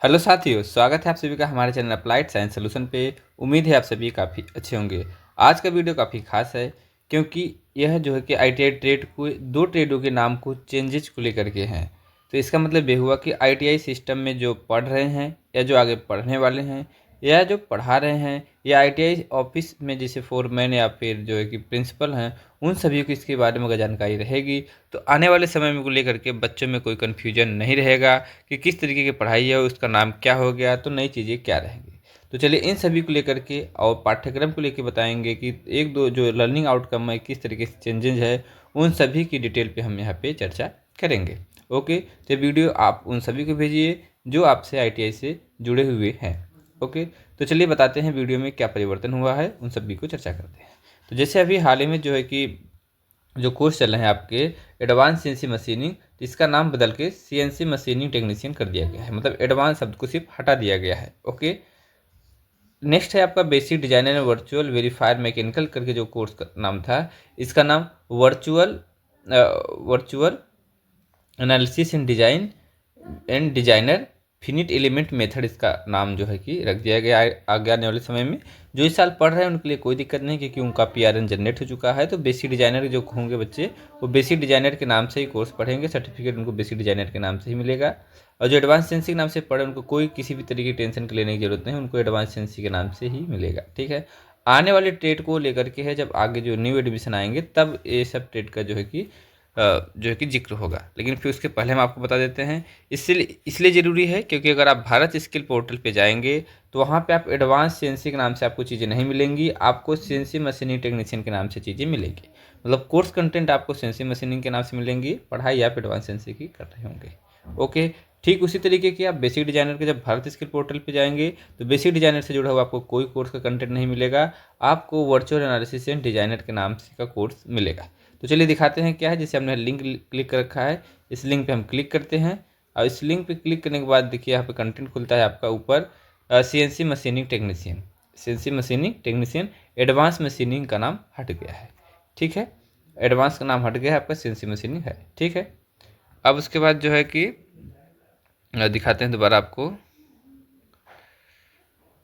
Hello साथियों, स्वागत है आप सभी का हमारे चैनल अप्लाइड साइंस सॉल्यूशन पे। उम्मीद है आप सभी काफ़ी अच्छे होंगे। आज का वीडियो काफ़ी खास है क्योंकि यह जो है कि आईटीआई ट्रेड को दो ट्रेडों के नाम को चेंजेस को लेकर के हैं। तो इसका मतलब ये हुआ कि आईटीआई सिस्टम में जो पढ़ रहे हैं या जो आगे पढ़ने वाले हैं या जो पढ़ा रहे हैं या आईटीआई ऑफिस में जैसे फोरमैन या फिर जो है कि प्रिंसिपल हैं, उन सभी को इसके बारे में अगर जानकारी रहेगी तो आने वाले समय में को लेकर के बच्चों में कोई कन्फ्यूजन नहीं रहेगा कि किस तरीके की पढ़ाई है, उसका नाम क्या हो गया, तो नई चीज़ें क्या रहेंगी। तो चलिए इन सभी को लेकर के और पाठ्यक्रम को लेकर बताएंगे कि एक दो जो लर्निंग आउटकम है किस तरीके से चेंजेज है, उन सभी की डिटेल पे हम यहाँ पे चर्चा करेंगे। ओके, तो वीडियो आप उन सभी को भेजिए जो आपसे आईटीआई से जुड़े हुए हैं। ओके, तो चलिए बताते हैं वीडियो में क्या परिवर्तन हुआ है, उन सभी को चर्चा करते हैं। तो जैसे अभी हाल ही में जो है कि जो कोर्स चल रहे हैं आपके एडवांस सीएनसी मशीनिंग, तो इसका नाम बदल के सीएनसी मशीनिंग टेक्नीशियन कर दिया गया है। मतलब एडवांस शब्द को सिर्फ हटा दिया गया है। ओके, नेक्स्ट है आपका basic designer and virtual verifier mechanical करके जो कोर्स का नाम था, इसका नाम virtual analysis in design and designer finite element method, इसका नाम जो है कि रख दिया गया है। आगे आने वाले समय में जो इस साल पढ़ रहे हैं उनके लिए कोई दिक्कत नहीं, क्योंकि उनका पीआरएन जनरेट हो चुका है। तो बेसिक डिजाइनर जो होंगे बच्चे, वो बेसिक डिजाइनर के नाम से ही कोर्स पढ़ेंगे, सर्टिफिकेट उनको बेसिक डिजाइनर के नाम से ही मिलेगा। और जो एडवांस सेंसी के नाम से पढ़े उनको कोई किसी भी तरीके की टेंशन के लेने की जरूरत नहीं, उनको एडवांस सेंसी के नाम से ही मिलेगा। ठीक है, आने वाले ट्रेड को लेकर के है, जब आगे जो न्यू एडमिशन आएंगे तब ये सब ट्रेड का जो है कि जिक्र होगा। लेकिन फिर उसके पहले हम आपको बता देते हैं, इसलिए ज़रूरी है क्योंकि अगर आप भारत स्किल पोर्टल पे जाएंगे तो वहाँ पे आप एडवांस सीएनसी के नाम से आपको चीज़ें नहीं मिलेंगी, आपको सीएनसी मशीनिंग टेक्नीशियन के नाम से चीज़ें मिलेंगी। मतलब कोर्स कंटेंट आपको सीएनसी मशीनिंग के नाम से मिलेंगी, पढ़ाई आप एडवांस सीएनसी की कर रहे होंगे। ओके, ठीक उसी तरीके की आप बेसिक डिजाइनर के जब भारत स्किल पोर्टल पे जाएंगे तो बेसिक डिजाइनर से जुड़ा हुआ आपको कोई कोर्स का कंटेंट नहीं मिलेगा, आपको वर्चुअल एनालिसिस एंड डिजाइनर के नाम से का कोर्स मिलेगा। तो चलिए दिखाते हैं क्या है। जैसे हमने लिंक क्लिक कर रखा है, इस लिंक पे हम क्लिक करते हैं और इस लिंक पे क्लिक करने के बाद देखिए यहाँ पे कंटेंट खुलता है आपका ऊपर, CNC machining technician. CNC machining technician advance machining का नाम हट गया है। ठीक है, एडवांस का नाम हट गया है, आपका सीएनसी मशीनिंग है। ठीक है, अब उसके बाद जो है कि दिखाते हैं दोबारा आपको।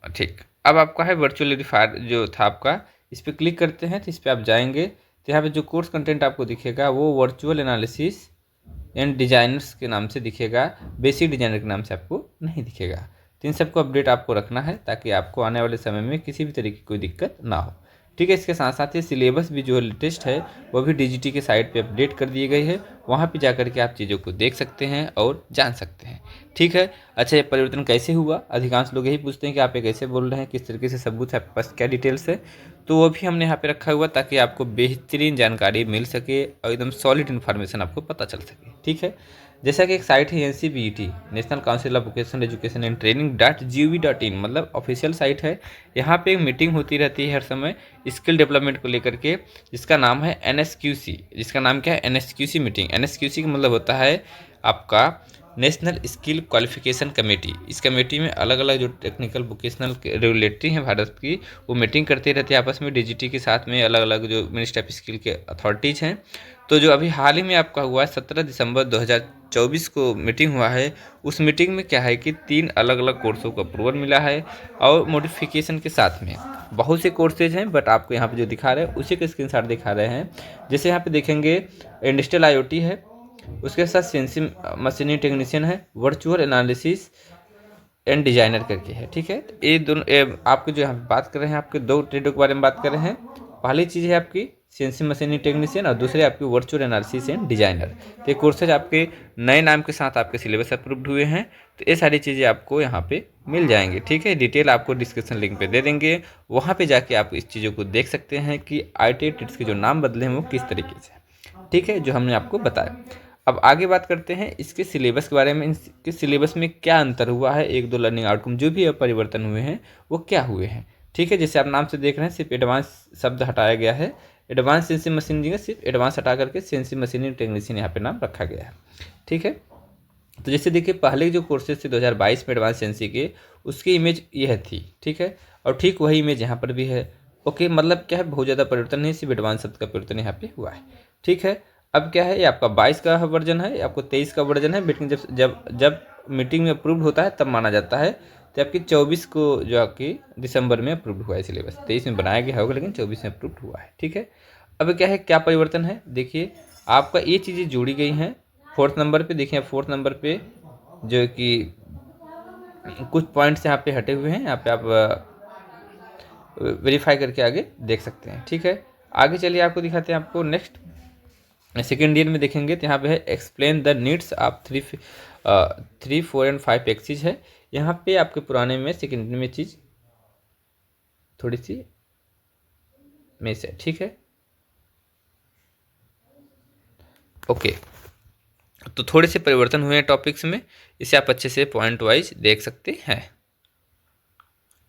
ठीक, अब आपका है वर्चुअल वेरीफायर जो था आपका, इस पर क्लिक करते हैं तो इस पर आप जाएंगे तो यहाँ पे जो कोर्स कंटेंट आपको दिखेगा वो वर्चुअल एनालिसिस एंड डिजाइनर्स के नाम से दिखेगा, बेसिक डिजाइनर के नाम से आपको नहीं दिखेगा। तो इन सबको अपडेट आपको रखना है ताकि आपको आने वाले समय में किसी भी तरीके की कोई दिक्कत ना हो। ठीक है, इसके साथ साथ ये सिलेबस भी जो लेटेस्ट है वो भी डीजीटी के साइट पे अपडेट कर दी गई है, वहाँ पे जाकर के आप चीज़ों को देख सकते हैं और जान सकते हैं। ठीक है, अच्छा ये परिवर्तन कैसे हुआ, अधिकांश लोग यही पूछते हैं कि आप ये कैसे बोल रहे हैं, किस तरीके से सबूत है आपके पास, क्या डिटेल्स है, तो वो भी हमने यहाँ पे रखा हुआ ताकि आपको बेहतरीन जानकारी मिल सके और एकदम सॉलिड इन्फॉर्मेशन आपको पता चल सके। ठीक है, जैसा कि एक साइट है NCBET, national council of vocational education and training, मतलब ऑफिशियल साइट है। यहाँ पे एक मीटिंग होती रहती है हर समय स्किल डेवलपमेंट को लेकर के, जिसका नाम है NSQC। जिसका नाम क्या है, NSQC मीटिंग। NSQC का मतलब होता है आपका नेशनल स्किल क्वालिफिकेशन कमेटी। इस कमेटी में अलग अलग जो टेक्निकल वोकेशनल रेगुलेटरी हैं भारत की, वो मीटिंग करते रहते हैं आपस में डीजीटी के साथ में, अलग अलग जो मिनिस्टर ऑफ स्किल के अथॉरिटीज़ हैं। तो जो अभी हाल ही में आपका हुआ है 17 दिसंबर 2024 को मीटिंग हुआ है, उस मीटिंग में क्या है कि 3 अलग अलग कोर्सों को अप्रूवल मिला है और मॉडिफिकेशन के साथ में बहुत से कोर्सेज हैं, बट आपको यहाँ पे जो दिखा रहे हैं उसी का स्क्रीनशॉट दिखा रहे हैं। जैसे यहाँ पे देखेंगे इंडस्ट्रियल IoT है, उसके साथ सीएनसी मशीनिंग टेक्नीशियन है, वर्चुअल एनालिसिस एंड डिजाइनर करके है। ठीक है, तो ये दोनों आपको जो यहाँ बात कर रहे हैं, आपके 2 ट्रेडों के बारे में बात कर रहे हैं। पहली चीज़ है आपकी सीएनसी मशीनिंग टेक्नीशियन और दूसरे आपकी वर्चुअल एनालिसिस एंड डिजाइनर। तो ये कोर्सेज आपके नए नाम के साथ आपके सिलेबस अप्रूव्ड हुए हैं, तो ये सारी चीज़ें आपको यहाँ पे मिल जाएंगी। ठीक है, डिटेल आपको डिस्क्रिप्शन लिंक पे दे देंगे, वहाँ पे जाके आप इस चीज़ों को देख सकते हैं कि आईटीआई ट्रेड्स के जो नाम बदले हैं वो किस तरीके से। ठीक है, जो हमने आपको बताया। अब आगे बात करते हैं इसके सिलेबस के बारे में, इसके सिलेबस में क्या अंतर हुआ है, एक दो लर्निंग आउटकम जो भी परिवर्तन हुए हैं वो क्या हुए हैं। ठीक है, जैसे आप नाम से देख रहे हैं सिर्फ एडवांस शब्द हटाया गया है, एडवांस सीएनसी मशीनिंग है, सिर्फ एडवांस हटा करके सीएनसी मशीनिंग टेक्नीशियन यहाँ पे नाम रखा गया है। ठीक है, तो जैसे देखिए पहले जो कोर्सेज थे 2022 में एडवांस सीएनसी के, उसकी इमेज यह थी। ठीक है, और ठीक वही इमेज यहाँ पर भी है। ओके, मतलब क्या है, बहुत ज़्यादा परिवर्तन नहीं, सिर्फ एडवांस शब्द का परिवर्तन यहाँ पे हुआ है। ठीक है, अब क्या है, ये आपका 22 का वर्जन है, आपको 23 का वर्जन है, लेकिन जब जब जब मीटिंग में अप्रूव्ड होता है तब माना जाता है। तो आपकी 24 को जो आपकी दिसंबर में अप्रूव्ड हुआ है सिलेबस, 23 में बनाया गया होगा लेकिन 24 में अप्रूव्ड हुआ है। ठीक है, अब क्या है, क्या परिवर्तन है, देखिए आपका ये चीज़ें जोड़ी गई हैं। 4th नंबर पे देखिए, 4th नंबर पे जो कि कुछ पॉइंट्स यहाँ पे हटे हुए हैं, यहाँ पे आप वेरीफाई करके आगे देख सकते हैं। ठीक है, आगे चलिए आपको दिखाते हैं। आपको नेक्स्ट सेकेंड ईयर में देखेंगे तो यहाँ पे है explain the needs of 3, 4 and 5 axis है। यहाँ पे आपके पुराने में सेकेंड में चीज़ थोड़ी सी मिस है। ठीक है, ओके, तो थोड़े से परिवर्तन हुए हैं टॉपिक्स में, इसे आप अच्छे से पॉइंट वाइज देख सकते हैं।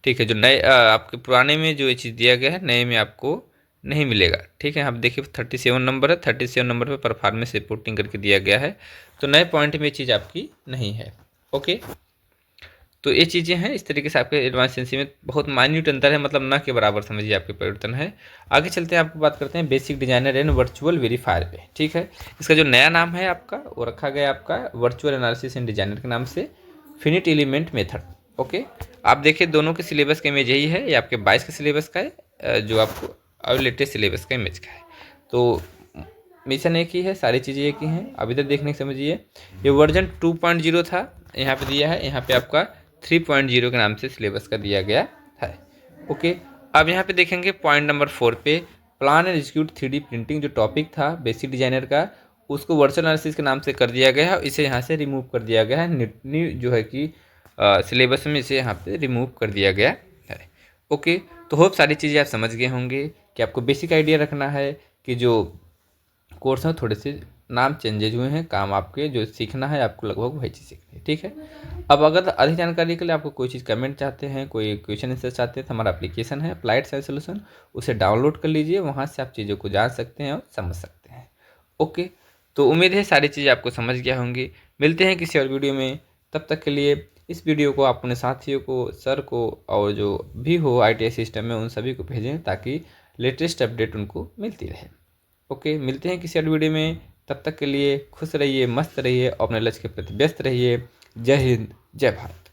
ठीक है, जो नए आपके पुराने में जो ये चीज़ दिया गया है, नए में आपको नहीं मिलेगा। ठीक है, आप देखिए 37 नंबर है, 37 नंबर पे परफॉर्मेंस रिपोर्टिंग करके दिया गया है, तो नए पॉइंट में चीज़ आपकी नहीं है। ओके, तो ये चीज़ें हैं, इस तरीके से आपके एडवांस एनसी में बहुत माइन्यूट अंतर है, मतलब ना के बराबर समझिए आपके परिवर्तन है। आगे चलते हैं, आपको बात करते हैं basic designer and virtual verifier पे। ठीक है, इसका जो नया नाम है आपका वो रखा गया आपका वर्चुअल एनालिसिस एंड डिजाइनर के नाम से फिनिट एलिमेंट मेथड। ओके, आप देखिए दोनों के सिलेबस का इमेज यही है, ये आपके 22 के सिलेबस का है, जो आपको और लेटेस्ट सिलेबस का इमेज का है। तो मिशन एक ही है, सारी चीज़ें एक ही हैं। अब इधर देखने के समझिए, ये वर्जन 2.0 था, यहाँ पे दिया है, यहाँ पे आपका 3.0 के नाम से सिलेबस का दिया गया है। ओके, अब यहाँ पे देखेंगे पॉइंट नंबर 4 पे plan and execute 3D printing, जो टॉपिक था बेसिक डिजाइनर का, उसको वर्चुअल एनालिसिस के नाम से कर दिया गया है और इसे यहाँ से रिमूव कर दिया गया है। न्यू जो है कि सिलेबस में इसे यहाँ पे रिमूव कर दिया गया है। ओके, तो होप सारी चीज़ें आप समझ गए होंगे कि आपको बेसिक आइडिया रखना है कि जो कोर्स हैं थोड़े से नाम चेंजेज हुए हैं, काम आपके जो सीखना है आपको लगभग वही चीज़ सीखनी है। ठीक है, अब अगर अधिक जानकारी के लिए आपको कोई चीज़ कमेंट चाहते हैं, कोई क्वेश्चन आंसर चाहते हैं, तो हमारा एप्लीकेशन है अप्लाइड साइंस सॉल्यूशन, उसे डाउनलोड कर लीजिए, वहाँ से आप चीज़ों को जान सकते हैं और समझ सकते हैं। ओके, तो उम्मीद है सारी चीज़ें आपको समझ गया होंगी। मिलते हैं किसी और वीडियो में, तब तक के लिए इस वीडियो को आप अपने साथियों को, सर को और जो भी हो ITI सिस्टम में उन सभी को भेजें ताकि लेटेस्ट अपडेट उनको मिलती रहे। ओके, मिलते हैं किसी और वीडियो में, तब तक के लिए खुश रहिए, मस्त रहिए और अपने लक्ष्य के प्रति व्यस्त रहिए। जय हिंद, जय भारत।